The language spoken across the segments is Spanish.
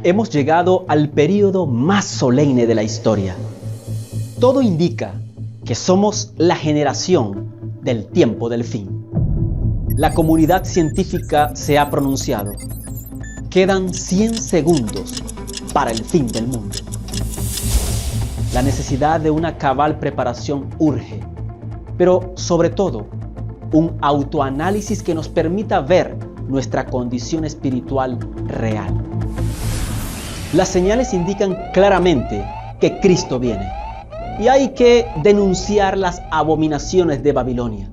Hemos llegado al período más solemne de la historia. Todo indica que somos la generación del tiempo del fin. La comunidad científica se ha pronunciado. Quedan 100 segundos para el fin del mundo. La necesidad de una cabal preparación urge, pero sobre todo, un autoanálisis que nos permita ver nuestra condición espiritual real. Las señales indican claramente que Cristo viene y hay que denunciar las abominaciones de Babilonia,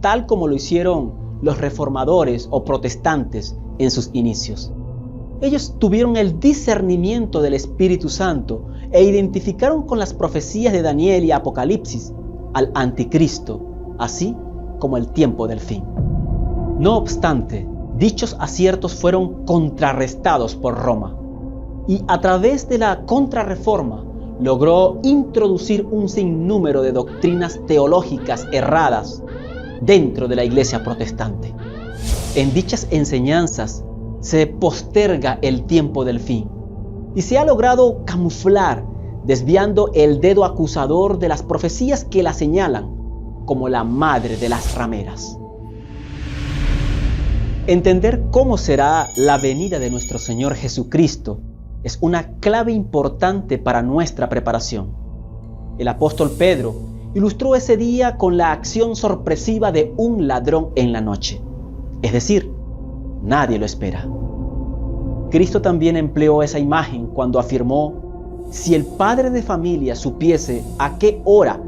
tal como lo hicieron los reformadores o protestantes en sus inicios. Ellos tuvieron el discernimiento del Espíritu Santo e identificaron con las profecías de Daniel y Apocalipsis al anticristo, así como el tiempo del fin. No obstante, dichos aciertos fueron contrarrestados por Roma y a través de la contrarreforma logró introducir un sinnúmero de doctrinas teológicas erradas dentro de la iglesia protestante. En dichas enseñanzas se posterga el tiempo del fin y se ha logrado camuflar, desviando el dedo acusador de las profecías que la señalan como la madre de las rameras. Entender cómo será la venida de nuestro Señor Jesucristo es una clave importante para nuestra preparación. El apóstol Pedro ilustró ese día con la acción sorpresiva de un ladrón en la noche. Es decir, nadie lo espera. Cristo también empleó esa imagen cuando afirmó: si el padre de familia supiese a qué hora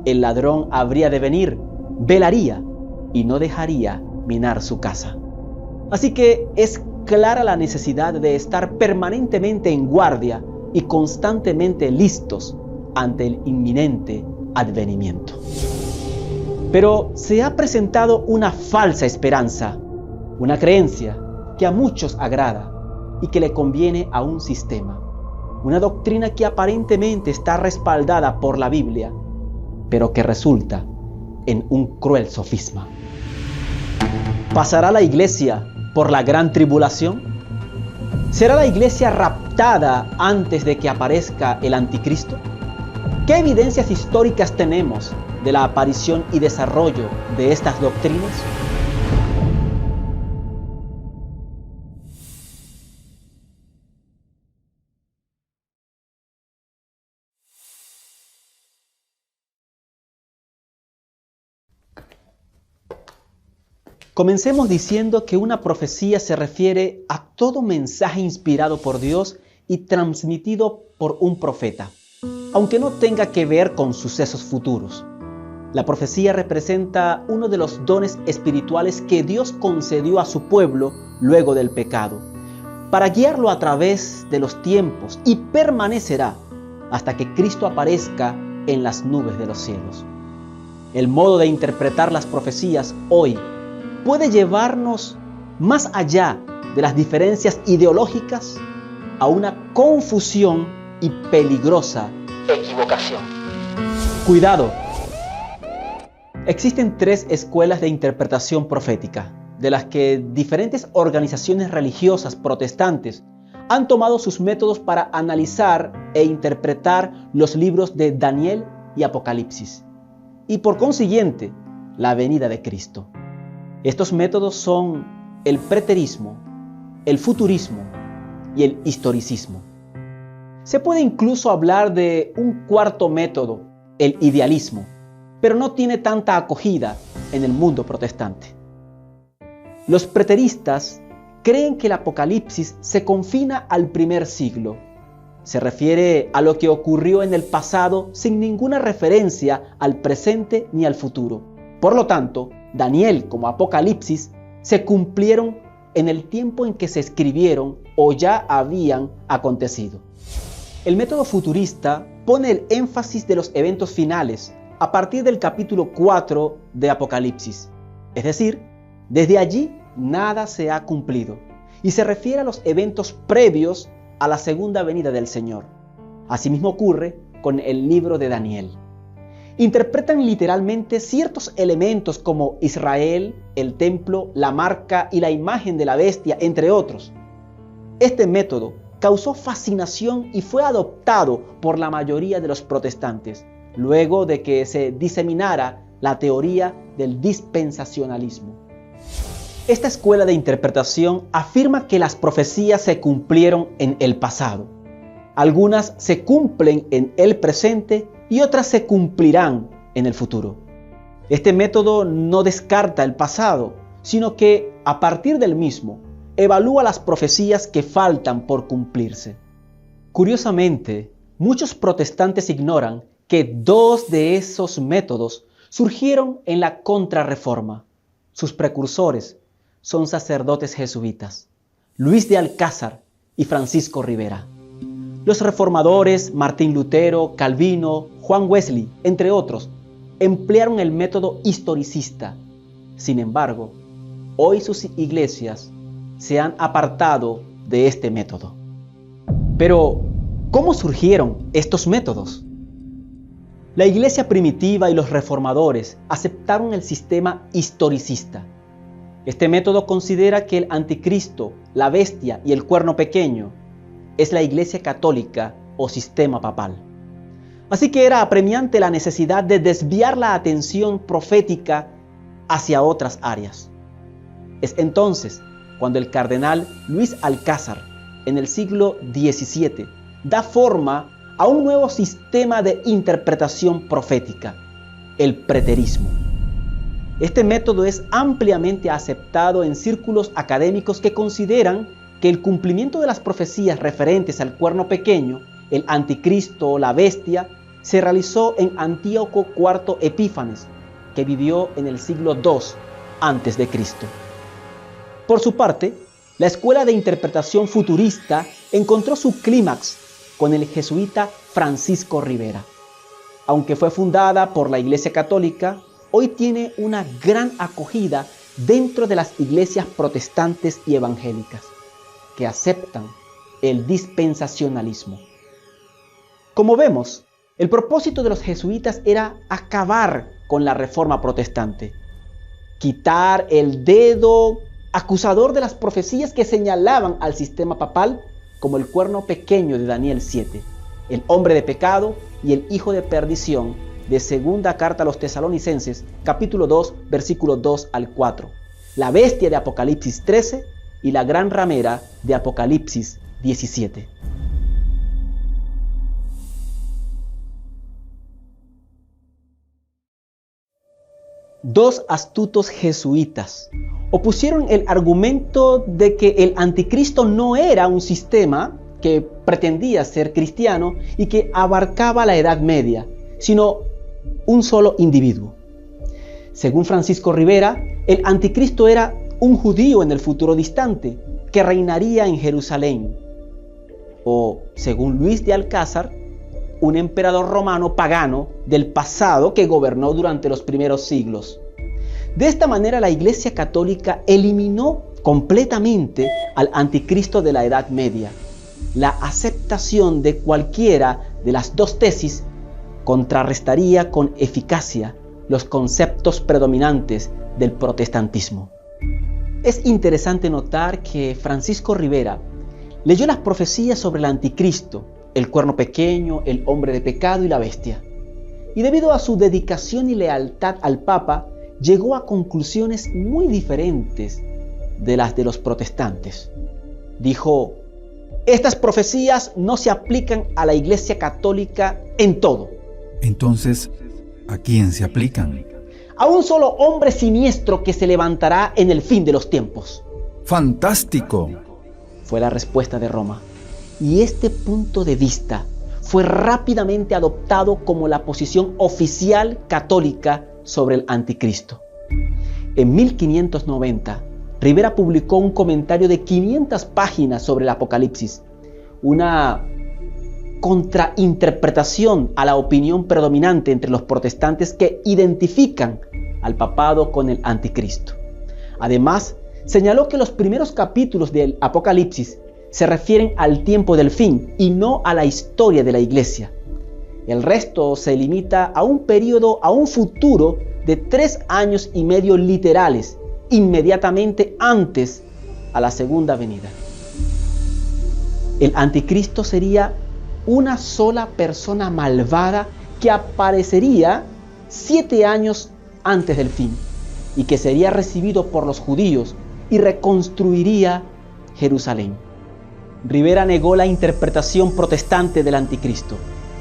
el ladrón habría de venir, velaría y no dejaría minar su casa. Así que es clara la necesidad de estar permanentemente en guardia y constantemente listos ante el inminente advenimiento. Pero se ha presentado una falsa esperanza, una creencia que a muchos agrada y que le conviene a un sistema, una doctrina que aparentemente está respaldada por la Biblia, pero que resulta en un cruel sofisma. ¿Pasará la iglesia por la gran tribulación? ¿Será la iglesia raptada antes de que aparezca el anticristo? ¿Qué evidencias históricas tenemos de la aparición y desarrollo de estas doctrinas? Comencemos diciendo que una profecía se refiere a todo mensaje inspirado por Dios y transmitido por un profeta, aunque no tenga que ver con sucesos futuros. La profecía representa uno de los dones espirituales que Dios concedió a su pueblo luego del pecado, para guiarlo a través de los tiempos, y permanecerá hasta que Cristo aparezca en las nubes de los cielos. El modo de interpretar las profecías hoy puede llevarnos más allá de las diferencias ideológicas a una confusión y peligrosa equivocación. Cuidado. Existen 3 escuelas de interpretación profética, de las que diferentes organizaciones religiosas protestantes han tomado sus métodos para analizar e interpretar los libros de Daniel y Apocalipsis, y por consiguiente, la venida de Cristo. Estos métodos son el preterismo, el futurismo y el historicismo. Se puede incluso hablar de un cuarto método, el idealismo, pero no tiene tanta acogida en el mundo protestante. Los preteristas creen que el Apocalipsis se confina al primer siglo. Se refiere a lo que ocurrió en el pasado sin ninguna referencia al presente ni al futuro. Por lo tanto, Daniel como Apocalipsis se cumplieron en el tiempo en que se escribieron o ya habían acontecido. El método futurista pone el énfasis de los eventos finales a partir del capítulo 4 de Apocalipsis. Es decir, desde allí nada se ha cumplido y se refiere a los eventos previos a la segunda venida del Señor. Asimismo ocurre con el libro de Daniel. Interpretan literalmente ciertos elementos como Israel, el templo, la marca y la imagen de la bestia, entre otros. Este método causó fascinación y fue adoptado por la mayoría de los protestantes, luego de que se diseminara la teoría del dispensacionalismo. Esta escuela de interpretación afirma que las profecías se cumplieron en el pasado. Algunas se cumplen en el presente y otras se cumplirán en el futuro. Este método no descarta el pasado, sino que a partir del mismo evalúa las profecías que faltan por cumplirse. Curiosamente, muchos protestantes ignoran que dos de esos métodos surgieron en la Contrarreforma. Sus precursores son sacerdotes jesuitas, Luis de Alcázar y Francisco Rivera. Los reformadores Martín Lutero, Calvino, Juan Wesley, entre otros, emplearon el método historicista. Sin embargo, hoy sus iglesias se han apartado de este método. Pero, ¿cómo surgieron estos métodos? La iglesia primitiva y los reformadores aceptaron el sistema historicista. Este método considera que el anticristo, la bestia y el cuerno pequeño es la iglesia católica o sistema papal. Así que era apremiante la necesidad de desviar la atención profética hacia otras áreas. Es entonces cuando el cardenal Luis Alcázar, en el siglo XVII, da forma a un nuevo sistema de interpretación profética, el preterismo. Este método es ampliamente aceptado en círculos académicos que consideran que el cumplimiento de las profecías referentes al cuerno pequeño, el anticristo o la bestia, se realizó en Antíoco IV Epífanes, que vivió en el siglo II a.C. Por su parte, la escuela de interpretación futurista encontró su clímax con el jesuita Francisco Rivera. Aunque fue fundada por la Iglesia Católica, hoy tiene una gran acogida dentro de las iglesias protestantes y evangélicas, que aceptan el dispensacionalismo. Como vemos, el propósito de los jesuitas era acabar con la reforma protestante, quitar el dedo acusador de las profecías que señalaban al sistema papal como el cuerno pequeño de Daniel 7, el hombre de pecado y el hijo de perdición de segunda carta a los Tesalonicenses, capítulo 2, versículos 2 al 4, la bestia de Apocalipsis 13 y la gran ramera de Apocalipsis 17. Dos astutos jesuitas opusieron el argumento de que el anticristo no era un sistema que pretendía ser cristiano y que abarcaba la Edad Media, sino un solo individuo. Según Francisco Rivera, el anticristo era un judío en el futuro distante que reinaría en Jerusalén. O, según Luis de Alcázar, un emperador romano pagano del pasado que gobernó durante los primeros siglos. De esta manera, la Iglesia Católica eliminó completamente al anticristo de la Edad Media. La aceptación de cualquiera de las dos tesis contrarrestaría con eficacia los conceptos predominantes del protestantismo. Es interesante notar que Francisco Rivera leyó las profecías sobre el anticristo, el cuerno pequeño, el hombre de pecado y la bestia. Y debido a su dedicación y lealtad al Papa, llegó a conclusiones muy diferentes de las de los protestantes. Dijo: estas profecías no se aplican a la Iglesia Católica en todo. Entonces, ¿a quién se aplican? A un solo hombre siniestro que se levantará en el fin de los tiempos. ¡Fantástico!, fue la respuesta de Roma. Y este punto de vista fue rápidamente adoptado como la posición oficial católica sobre el anticristo. En 1590, Rivera publicó un comentario de 500 páginas sobre el Apocalipsis, una contrainterpretación a la opinión predominante entre los protestantes que identifican al papado con el anticristo. Además, señaló que los primeros capítulos del Apocalipsis se refieren al tiempo del fin y no a la historia de la Iglesia. El resto se limita a un futuro de 3 años y medio literales, inmediatamente antes a la segunda venida. El anticristo sería una sola persona malvada que aparecería 7 años antes del fin y que sería recibido por los judíos y reconstruiría Jerusalén. Rivera negó la interpretación protestante del anticristo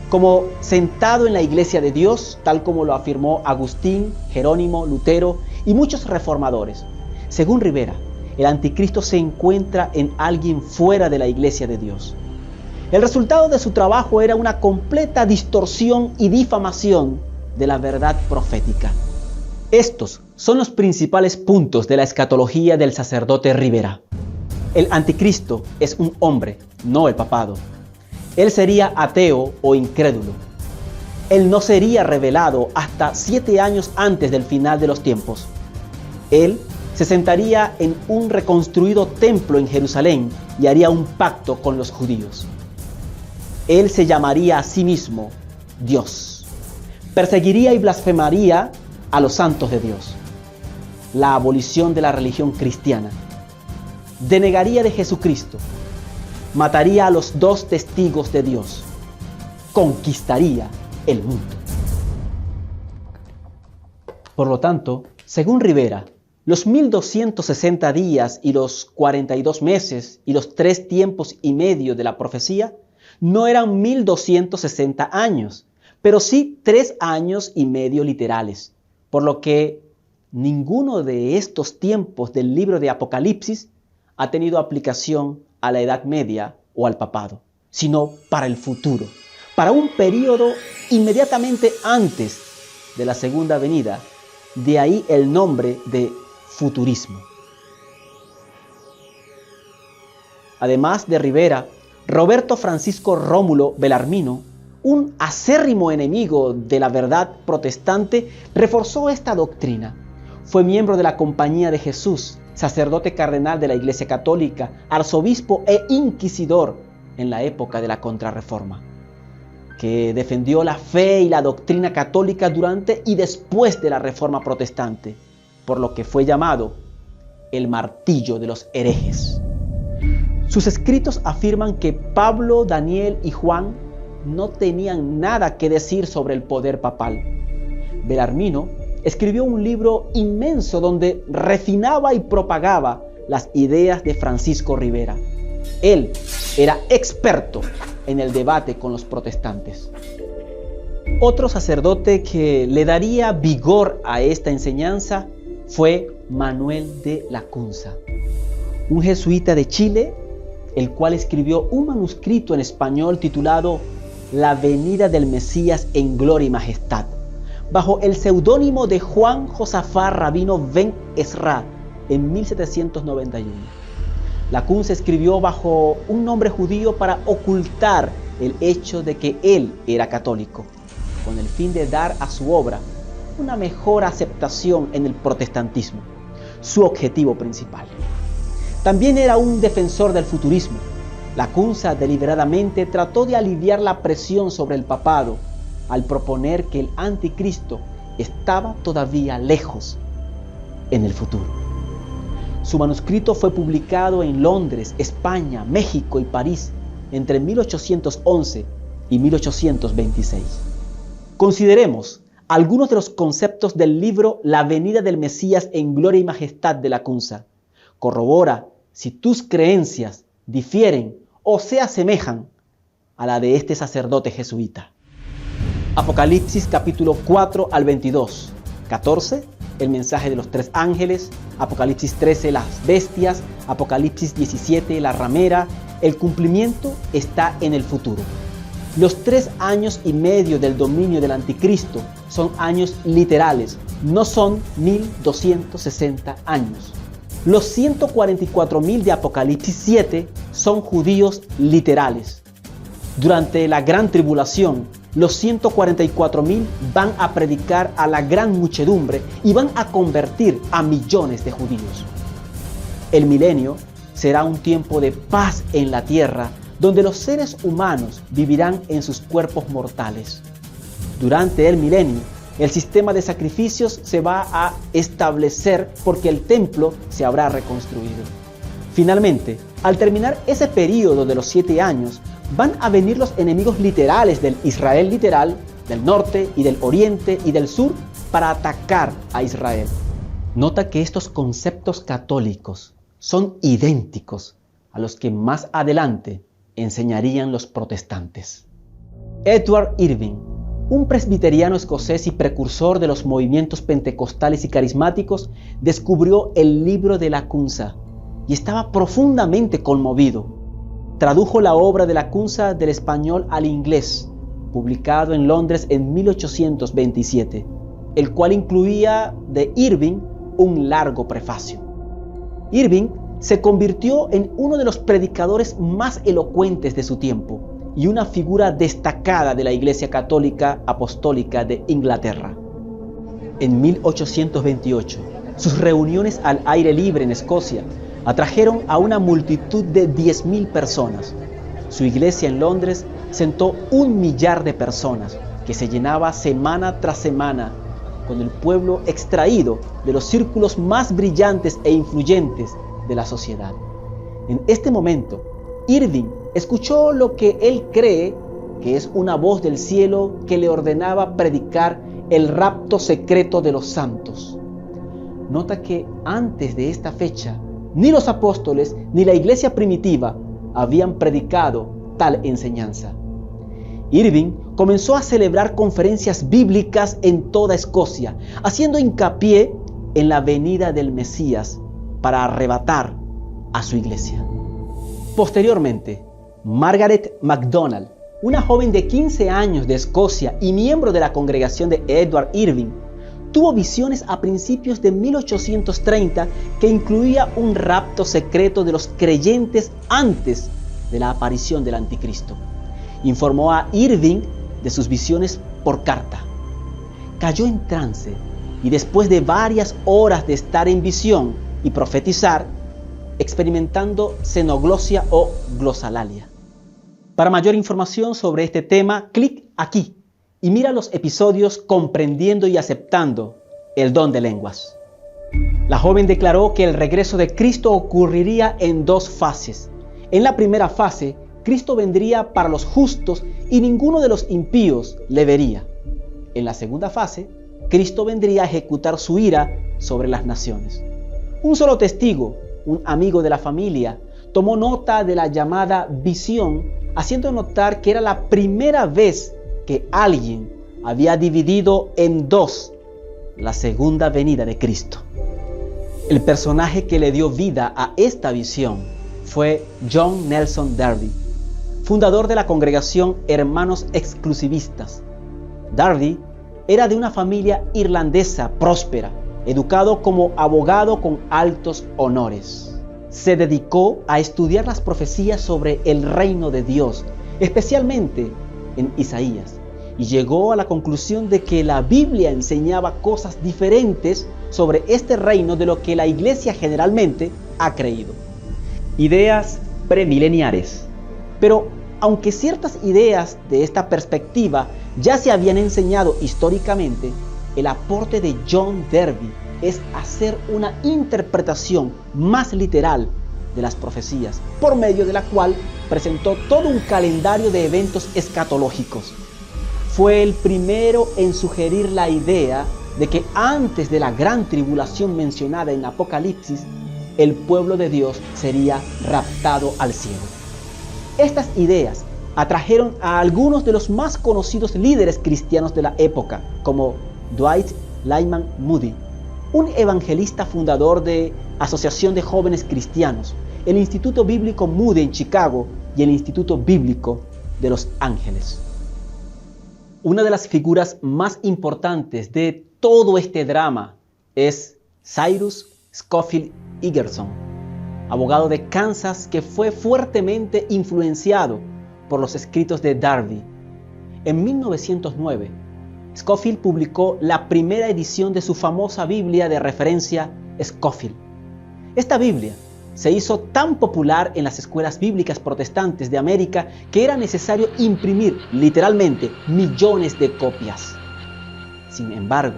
como sentado en la iglesia de Dios, tal como lo afirmó Agustín, Jerónimo, Lutero y muchos reformadores. Según Rivera, el anticristo se encuentra en alguien fuera de la iglesia de Dios. El resultado de su trabajo era una completa distorsión y difamación de la verdad profética. Estos son los principales puntos de la escatología del sacerdote Rivera. El anticristo es un hombre, no el papado. Él sería ateo o incrédulo. Él no sería revelado hasta 7 años antes del final de los tiempos. Él se sentaría en un reconstruido templo en Jerusalén y haría un pacto con los judíos. Él se llamaría a sí mismo Dios. Perseguiría y blasfemaría a los santos de Dios. La abolición de la religión cristiana. Denegaría de Jesucristo. Mataría a los 2 testigos de Dios. Conquistaría el mundo. Por lo tanto, según Rivera, los 1260 días y los 42 meses y los 3 tiempos y medio de la profecía no eran 1260 años, pero sí 3 años y medio literales, por lo que ninguno de estos tiempos del libro de Apocalipsis ha tenido aplicación a la Edad Media o al papado, sino para el futuro, para un periodo inmediatamente antes de la segunda venida. De ahí el nombre de futurismo. Además de Rivera, Roberto Francisco Rómulo Bellarmino, un acérrimo enemigo de la verdad protestante, reforzó esta doctrina. Fue miembro de la Compañía de Jesús, sacerdote cardenal de la Iglesia Católica, arzobispo e inquisidor en la época de la Contrarreforma, que defendió la fe y la doctrina católica durante y después de la Reforma Protestante, por lo que fue llamado el martillo de los herejes. Sus escritos afirman que Pablo, Daniel y Juan no tenían nada que decir sobre el poder papal. Bellarmino escribió un libro inmenso donde refinaba y propagaba las ideas de Francisco Rivera. Él era experto en el debate con los protestantes. Otro sacerdote que le daría vigor a esta enseñanza fue Manuel de Lacunza, un jesuita de Chile, el cual escribió un manuscrito en español titulado La venida del Mesías en gloria y majestad, bajo el seudónimo de Juan Josafat Rabino Ben Ezra en 1791. Lacunza escribió bajo un nombre judío para ocultar el hecho de que él era católico, con el fin de dar a su obra una mejor aceptación en el protestantismo, su objetivo principal. También era un defensor del futurismo. Lacunza deliberadamente trató de aliviar la presión sobre el papado al proponer que el anticristo estaba todavía lejos en el futuro. Su manuscrito fue publicado en Londres, España, México y París entre 1811 y 1826. Consideremos algunos de los conceptos del libro La venida del Mesías en gloria y majestad de Lacunza. Corrobora si tus creencias difieren o se asemejan a la de este sacerdote jesuita. Apocalipsis capítulo 4 al 22. 14, el mensaje de los 3 ángeles. Apocalipsis 13, las bestias. Apocalipsis 17, la ramera. El cumplimiento está en el futuro. Los 3 años y medio del dominio del anticristo son años literales, no son 1260 años. Los 144.000 de Apocalipsis 7 son judíos literales. Durante la gran tribulación, los 144.000 van a predicar a la gran muchedumbre y van a convertir a millones de judíos. El milenio será un tiempo de paz en la tierra, donde los seres humanos vivirán en sus cuerpos mortales. Durante el milenio, el sistema de sacrificios se va a establecer porque el templo se habrá reconstruido. Finalmente, Al terminar ese periodo de los 7 años, van a venir los enemigos literales del Israel literal, del norte y del oriente y del sur, para atacar a Israel. Nota que estos conceptos católicos son idénticos a los que más adelante enseñarían los protestantes. Edward Irving, un presbiteriano escocés y precursor de los movimientos pentecostales y carismáticos, descubrió el libro de Lacunza y estaba profundamente conmovido. Tradujo la obra de Lacunza del español al inglés, publicado en Londres en 1827, el cual incluía de Irving un largo prefacio. Irving se convirtió en uno de los predicadores más elocuentes de su tiempo y una figura destacada de la Iglesia Católica Apostólica de Inglaterra. En 1828, sus reuniones al aire libre en Escocia atrajeron a una multitud de 10.000 personas. Su iglesia en Londres sentó 1 millar de personas, que se llenaba semana tras semana con el pueblo extraído de los círculos más brillantes e influyentes de la sociedad. En este momento, Irving escuchó lo que él cree que es una voz del cielo que le ordenaba predicar el rapto secreto de los santos. Nota que antes de esta fecha, ni los apóstoles ni la iglesia primitiva habían predicado tal enseñanza. Irving comenzó a celebrar conferencias bíblicas en toda Escocia, haciendo hincapié en la venida del Mesías para arrebatar a su iglesia. Posteriormente, Margaret MacDonald, una joven de 15 años de Escocia y miembro de la congregación de Edward Irving, tuvo visiones a principios de 1830 que incluía un rapto secreto de los creyentes antes de la aparición del anticristo. Informó a Irving de sus visiones por carta. Cayó en trance y después de varias horas de estar en visión y profetizar, experimentando xenoglosia o glosalalia. Para mayor información sobre este tema, clic aquí y mira los episodios Comprendiendo y Aceptando el Don de Lenguas. La joven declaró que el regreso de Cristo ocurriría en 2 fases. En la primera fase, Cristo vendría para los justos y ninguno de los impíos le vería. En la segunda fase, Cristo vendría a ejecutar su ira sobre las naciones. Un solo testigo, un amigo de la familia, tomó nota de la llamada visión, haciendo notar que era la primera vez que alguien había dividido en 2 la segunda venida de Cristo. El personaje que le dio vida a esta visión fue John Nelson Darby, fundador de la congregación Hermanos Exclusivistas. Darby era de una familia irlandesa próspera, educado como abogado con altos honores. Se dedicó a estudiar las profecías sobre el reino de Dios, especialmente en Isaías, y llegó a la conclusión de que la Biblia enseñaba cosas diferentes sobre este reino de lo que la iglesia generalmente ha creído. Ideas premileniares. Pero aunque ciertas ideas de esta perspectiva ya se habían enseñado históricamente, el aporte de John Darby es hacer una interpretación más literal de las profecías, por medio de la cual presentó todo un calendario de eventos escatológicos. Fue el primero en sugerir la idea de que antes de la gran tribulación mencionada en Apocalipsis, el pueblo de Dios sería raptado al cielo. Estas ideas atrajeron a algunos de los más conocidos líderes cristianos de la época, como Dwight Lyman Moody, un evangelista fundador de Asociación de Jóvenes Cristianos, el Instituto Bíblico Moody en Chicago y el Instituto Bíblico de Los Ángeles. Una de las figuras más importantes de todo este drama es Cyrus Scofield Egerton, abogado de Kansas que fue fuertemente influenciado por los escritos de Darby. En 1909, Scofield publicó la primera edición de su famosa Biblia de referencia Scofield. Esta Biblia se hizo tan popular en las escuelas bíblicas protestantes de América que era necesario imprimir literalmente millones de copias. Sin embargo,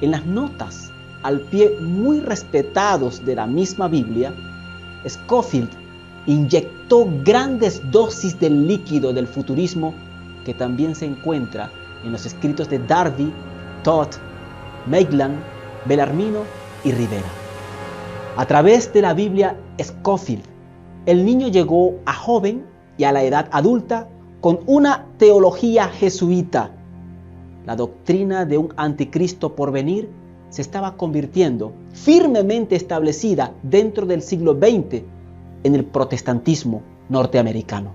en las notas al pie muy respetados de la misma Biblia, Scofield inyectó grandes dosis del líquido del futurismo que también se encuentra en los escritos de Darby, Todd, Maitland, Bellarmino y Rivera. A través de la Biblia Scofield, el niño llegó a joven y a la edad adulta con una teología jesuita. La doctrina de un anticristo por venir se estaba convirtiendo firmemente establecida dentro del siglo XX en el protestantismo norteamericano.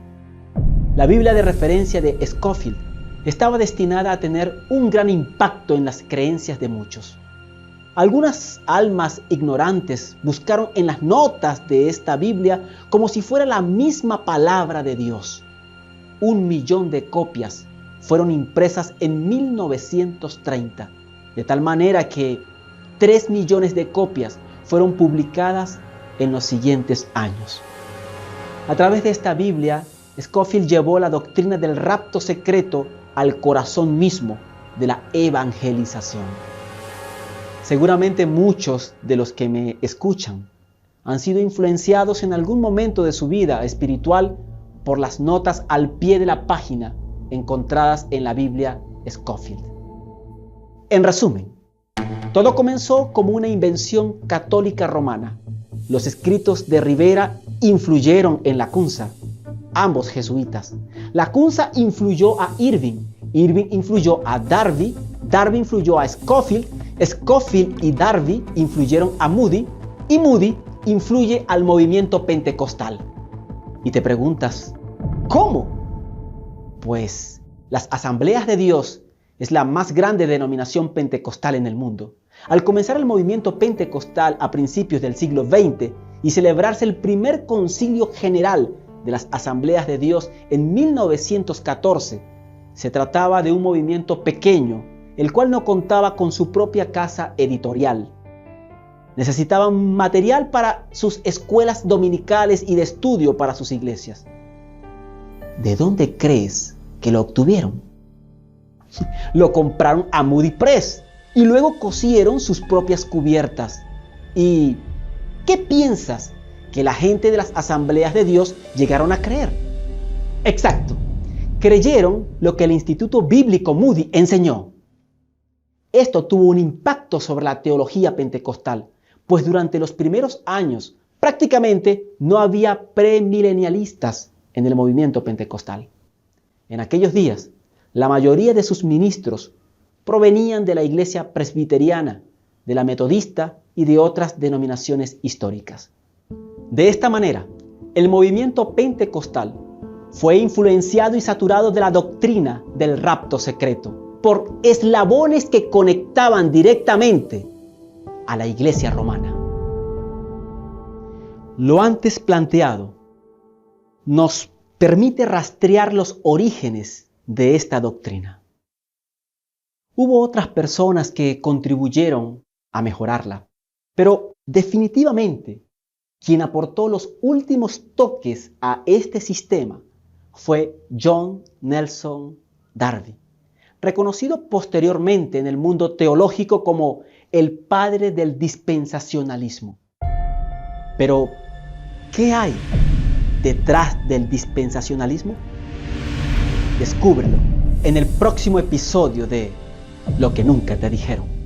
La Biblia de referencia de Scofield estaba destinada a tener un gran impacto en las creencias de muchos. Algunas almas ignorantes buscaron en las notas de esta Biblia como si fuera la misma palabra de Dios. 1 millón de copias fueron impresas en 1930, de tal manera que 3 millones de copias fueron publicadas en los siguientes años. A través de esta Biblia, Scofield llevó la doctrina del rapto secreto al corazón mismo de la evangelización. Seguramente muchos de los que me escuchan han sido influenciados en algún momento de su vida espiritual por las notas al pie de la página encontradas en la Biblia Scofield. En resumen, todo comenzó como una invención católica romana. Los escritos de Rivera influyeron en Lacunza, ambos jesuitas. Lacunza influyó a Irving, Irving influyó a Darby, Darby influyó a Scofield, Scofield y Darby influyeron a Moody y Moody influye al movimiento pentecostal. Y te preguntas, ¿cómo? Pues las Asambleas de Dios es la más grande denominación pentecostal en el mundo. Al comenzar el movimiento pentecostal a principios del siglo XX y celebrarse el primer concilio general de las Asambleas de Dios en 1914, se trataba de un movimiento pequeño, el cual no contaba con su propia casa editorial. Necesitaban material para sus escuelas dominicales y de estudio para sus iglesias. ¿De dónde crees que lo obtuvieron? Lo compraron a Moody Press y luego cosieron sus propias cubiertas. ¿Y qué piensas que la gente de las Asambleas de Dios llegaron a creer? Exacto, creyeron lo que el Instituto Bíblico Moody enseñó. Esto tuvo un impacto sobre la teología pentecostal, pues durante los primeros años prácticamente no había premilenialistas en el movimiento pentecostal. En aquellos días, la mayoría de sus ministros provenían de la iglesia presbiteriana, de la metodista y de otras denominaciones históricas. De esta manera, el movimiento pentecostal fue influenciado y saturado de la doctrina del rapto secreto por eslabones que conectaban directamente a la iglesia romana. Lo antes planteado nos permite rastrear los orígenes de esta doctrina. Hubo otras personas que contribuyeron a mejorarla, pero definitivamente quien aportó los últimos toques a este sistema fue John Nelson Darby, reconocido posteriormente en el mundo teológico como el padre del dispensacionalismo. Pero, ¿qué hay detrás del dispensacionalismo? Descúbrelo en el próximo episodio de Lo que nunca te dijeron.